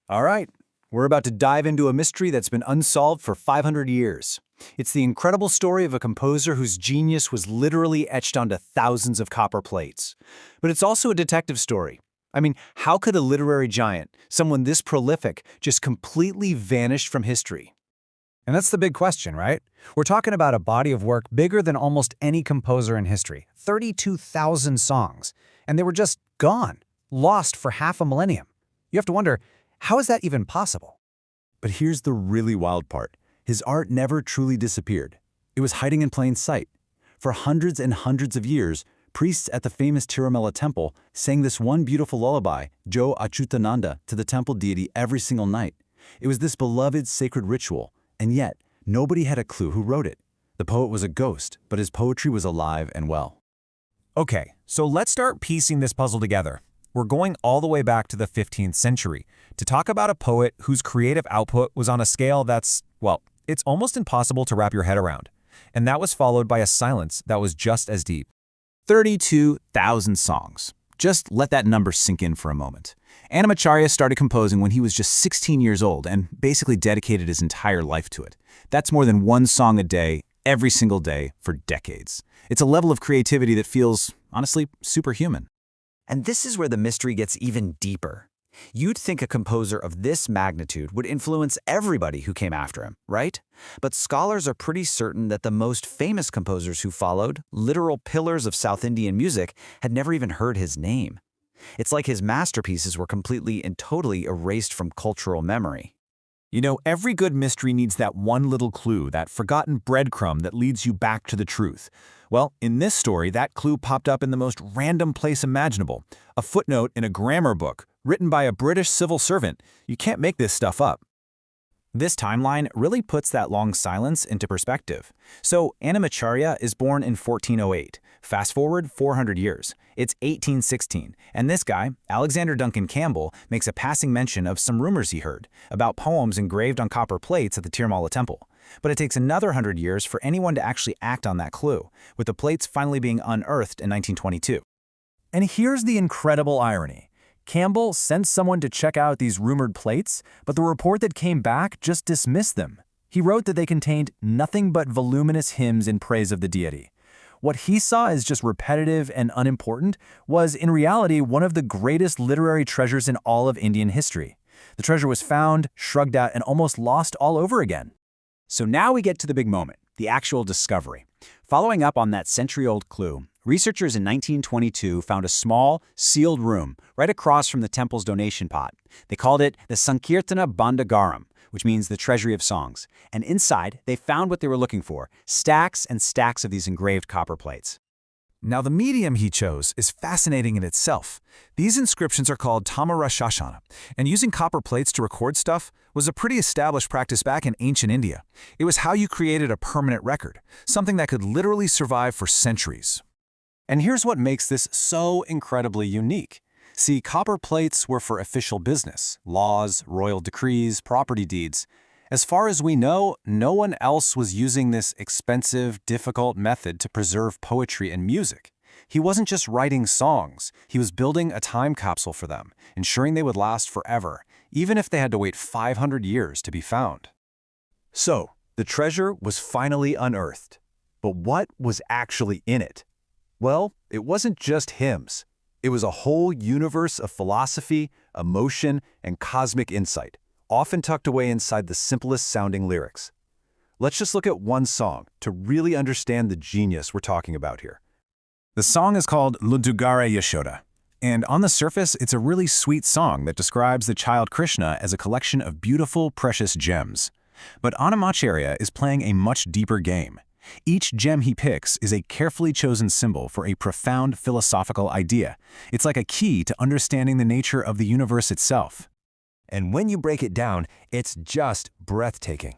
All right, we're about to dive into a mystery that's been unsolved for 500 years. It's the incredible story of a composer whose genius was literally etched onto thousands of copper plates. But it's also a detective story. I mean, how could a literary giant, someone this prolific, just completely vanish from history? And that's the big question, right? We're talking about a body of work bigger than almost any composer in history, 32,000 songs, and they were just gone, lost for half a millennium. You have to wonder, how is that even possible? But here's the really wild part. His art never truly disappeared. It was hiding in plain sight. For hundreds and hundreds of years, priests at the famous Tirumala temple sang this one beautiful lullaby, Jo Achutananda, to the temple deity every single night. It was this beloved sacred ritual, and yet nobody had a clue who wrote it. The poet was a ghost, but his poetry was alive and well. Okay, so let's start piecing this puzzle together. We're going all the way back to the 15th century to talk about a poet whose creative output was on a scale that's, well, it's almost impossible to wrap your head around. And that was followed by a silence that was just as deep. 32,000 songs. Just let that number sink in for a moment. Annamacharya started composing when he was just 16 years old and basically dedicated his entire life to it. That's more than one song a day, every single day, for decades. It's a level of creativity that feels, honestly, superhuman. And this is where the mystery gets even deeper. You'd think a composer of this magnitude would influence everybody who came after him, right? But scholars are pretty certain that the most famous composers who followed, literal pillars of South Indian music, had never even heard his name. It's like his masterpieces were completely and totally erased from cultural memory. You know, every good mystery needs that one little clue, that forgotten breadcrumb that leads you back to the truth. Well, in this story, that clue popped up in the most random place imaginable. A footnote in a grammar book, written by a British civil servant. You can't make this stuff up. This timeline really puts that long silence into perspective. So, Annamacharya is born in 1408. Fast forward 400 years. It's 1816, and this guy, Alexander Duncan Campbell, makes a passing mention of some rumors he heard about poems engraved on copper plates at the Tirumala temple. But it takes another 100 years for anyone to actually act on that clue, with the plates finally being unearthed in 1922. And here's the incredible irony. Campbell sent someone to check out these rumored plates, but the report that came back just dismissed them. He wrote that they contained nothing but voluminous hymns in praise of the deity. What he saw as just repetitive and unimportant was, in reality, one of the greatest literary treasures in all of Indian history. The treasure was found, shrugged out, and almost lost all over again. So now we get to the big moment, the actual discovery. Following up on that century-old clue, researchers in 1922 found a small, sealed room right across from the temple's donation pot. They called it the Sankirtana Bhandagaram, which means the treasury of songs. And inside, they found what they were looking for, stacks and stacks of these engraved copper plates. Now, the medium he chose is fascinating in itself. These inscriptions are called Tamara Shashana, and using copper plates to record stuff was a pretty established practice back in ancient India. It was how you created a permanent record, something that could literally survive for centuries. And here's what makes this so incredibly unique. See, copper plates were for official business, laws, royal decrees, property deeds. As far as we know, no one else was using this expensive, difficult method to preserve poetry and music. He wasn't just writing songs, he was building a time capsule for them, ensuring they would last forever, even if they had to wait 500 years to be found. So, the treasure was finally unearthed. But what was actually in it? Well, it wasn't just hymns. It was a whole universe of philosophy, emotion, and cosmic insight, often tucked away inside the simplest sounding lyrics. Let's just look at one song to really understand the genius we're talking about here. The song is called Ludugara Yashoda, and on the surface, it's a really sweet song that describes the child Krishna as a collection of beautiful, precious gems. But Annamacharya is playing a much deeper game. Each gem he picks is a carefully chosen symbol for a profound philosophical idea. It's like a key to understanding the nature of the universe itself. And when you break it down, it's just breathtaking.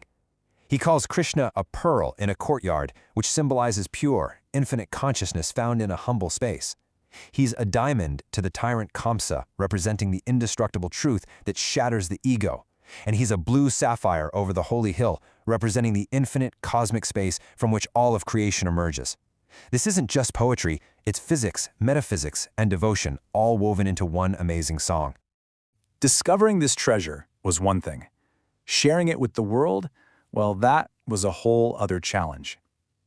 He calls Krishna a pearl in a courtyard, which symbolizes pure, infinite consciousness found in a humble space. He's a diamond to the tyrant Kamsa, representing the indestructible truth that shatters the ego. And he's a blue sapphire over the holy hill, representing the infinite cosmic space from which all of creation emerges. This isn't just poetry, it's physics, metaphysics, and devotion, all woven into one amazing song. Discovering this treasure, was one thing. Sharing it with the world, well, that was a whole other challenge.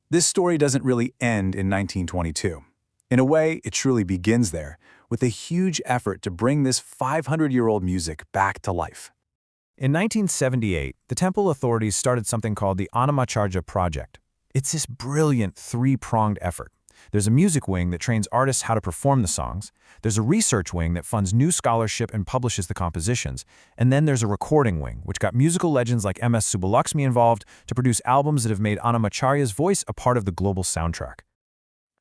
This story doesn't really end in 1922. In a way, it truly begins there, with a huge effort to bring this 500-year-old music back to life. In 1978, the temple authorities started something called the Annamacharya project. It's this brilliant three-pronged effort. There's a music wing that trains artists how to perform the songs, there's a research wing that funds new scholarship and publishes the compositions, and then there's a recording wing, which got musical legends like M.S. Subbulakshmi involved to produce albums that have made Annamacharya's voice a part of the global soundtrack.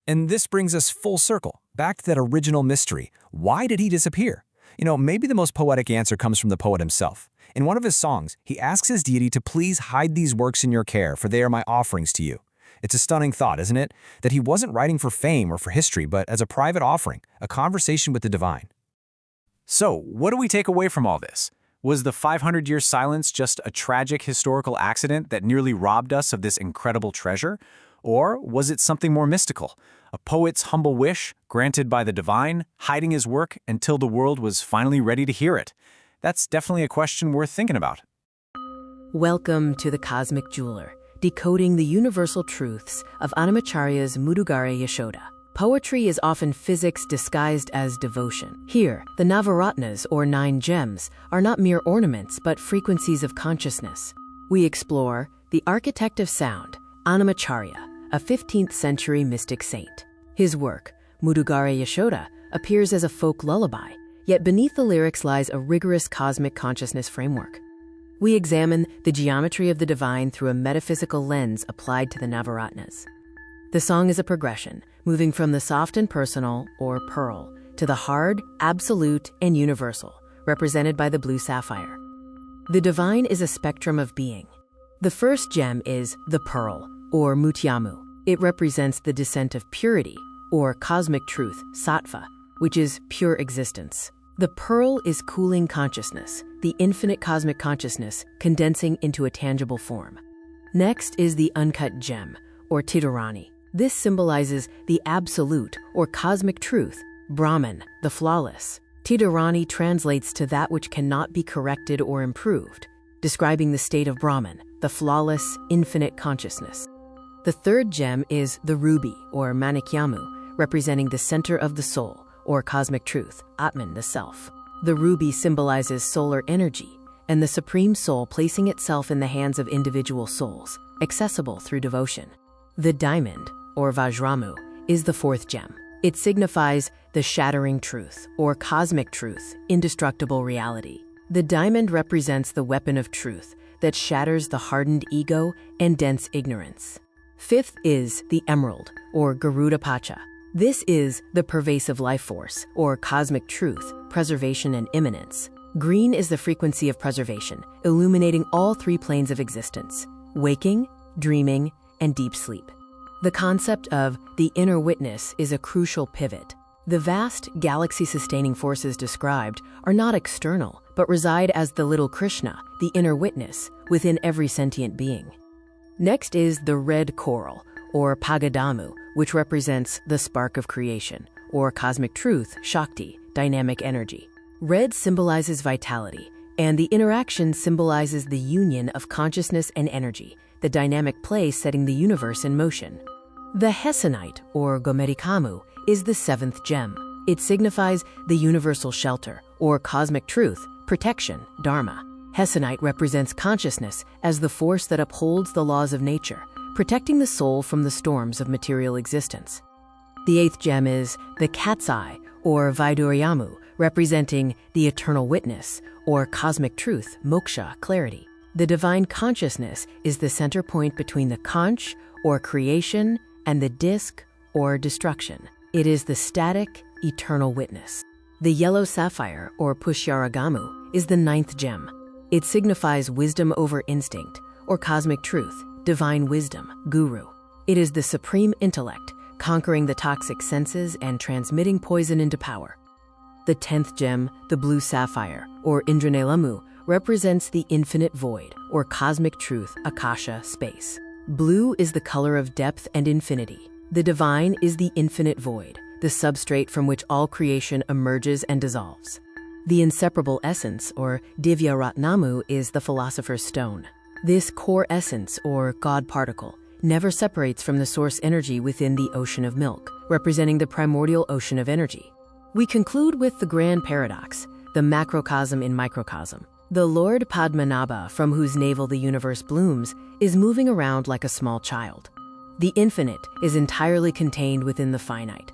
And this brings us full circle, back to that original mystery. Why did he disappear? Maybe the most poetic answer comes from the poet himself. In one of his songs, he asks his deity to please hide these works in your care, for they are my offerings to you. It's a stunning thought, isn't it? That he wasn't writing for fame or for history, but as a private offering, a conversation with the divine. So, what do we take away from all this? Was the 500-year silence just a tragic historical accident that nearly robbed us of this incredible treasure? Or was it something more mystical? A poet's humble wish, granted by the divine, hiding his work until the world was finally ready to hear it? That's definitely a question worth thinking about. Welcome to the Cosmic Jeweler, decoding the universal truths of Annamacharya's Mudugare Yashoda. Poetry is often physics disguised as devotion. Here, the Navaratnas, or 9 gems, are not mere ornaments but frequencies of consciousness. We explore the architect of sound, Annamacharya, a 15th century mystic saint. His work, Mudugare Yashoda, appears as a folk lullaby, yet beneath the lyrics lies a rigorous cosmic consciousness framework. We examine the geometry of the divine through a metaphysical lens applied to the Navaratnas. The song is a progression, moving from the soft and personal, or pearl, to the hard, absolute, and universal, represented by the blue sapphire. The divine is a spectrum of being. The first gem is the pearl, or mutyamu. It represents the descent of purity, or cosmic truth, sattva, which is pure existence. The pearl is cooling consciousness, the infinite cosmic consciousness condensing into a tangible form. Next is the uncut gem, or Tidurani. This symbolizes the absolute, or cosmic truth, Brahman, the flawless. Tidurani translates to that which cannot be corrected or improved, describing the state of Brahman, the flawless, infinite consciousness. The third gem is the ruby, or Manikyamu, representing the center of the soul, or cosmic truth, Atman, the self. The ruby symbolizes solar energy and the supreme soul placing itself in the hands of individual souls, accessible through devotion. The diamond, or Vajramu, is the fourth gem. It signifies the shattering truth, or cosmic truth, indestructible reality. The diamond represents the weapon of truth that shatters the hardened ego and dense ignorance. Fifth is the emerald, or Garuda Pacha. This is the pervasive life force, or cosmic truth, preservation and immanence. Green is the frequency of preservation, illuminating all 3 planes of existence: waking, dreaming, and deep sleep. The concept of the inner witness is a crucial pivot. The vast galaxy-sustaining forces described are not external, but reside as the little Krishna, the inner witness, within every sentient being. Next is the red coral, or Pagadamu, which represents the spark of creation, or cosmic truth, Shakti, dynamic energy. Red symbolizes vitality, and the interaction symbolizes the union of consciousness and energy, the dynamic play setting the universe in motion. The Hessonite, or Gomerikamu, is the 7th gem. It signifies the universal shelter, or cosmic truth, protection, Dharma. Hessonite represents consciousness as the force that upholds the laws of nature, protecting the soul from the storms of material existence. The 8th gem is the cat's eye, or Vaiduryamu, representing the eternal witness, or cosmic truth, moksha, clarity. The divine consciousness is the center point between the conch, or creation, and the disk, or destruction. It is the static, eternal witness. The yellow sapphire, or Pushyaragamu, is the 9th gem. It signifies wisdom over instinct, or cosmic truth, divine wisdom, guru. It is the supreme intellect, conquering the toxic senses and transmitting poison into power. The 10th gem, the blue sapphire, or Indranelamu, represents the infinite void, or cosmic truth, akasha, space. Blue is the color of depth and infinity. The divine is the infinite void, the substrate from which all creation emerges and dissolves. The inseparable essence, or Divya Ratnamu, is the philosopher's stone. This core essence, or God particle, never separates from the source energy within the ocean of milk, representing the primordial ocean of energy. We conclude with the grand paradox, the macrocosm in microcosm. The Lord Padmanabha, from whose navel the universe blooms, is moving around like a small child. The infinite is entirely contained within the finite.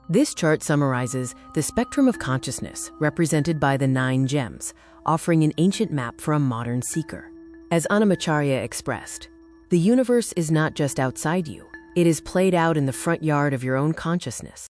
This chart summarizes the spectrum of consciousness represented by the 9 gems, offering an ancient map for a modern seeker. As Annamacharya expressed, the universe is not just outside you, it is played out in the front yard of your own consciousness.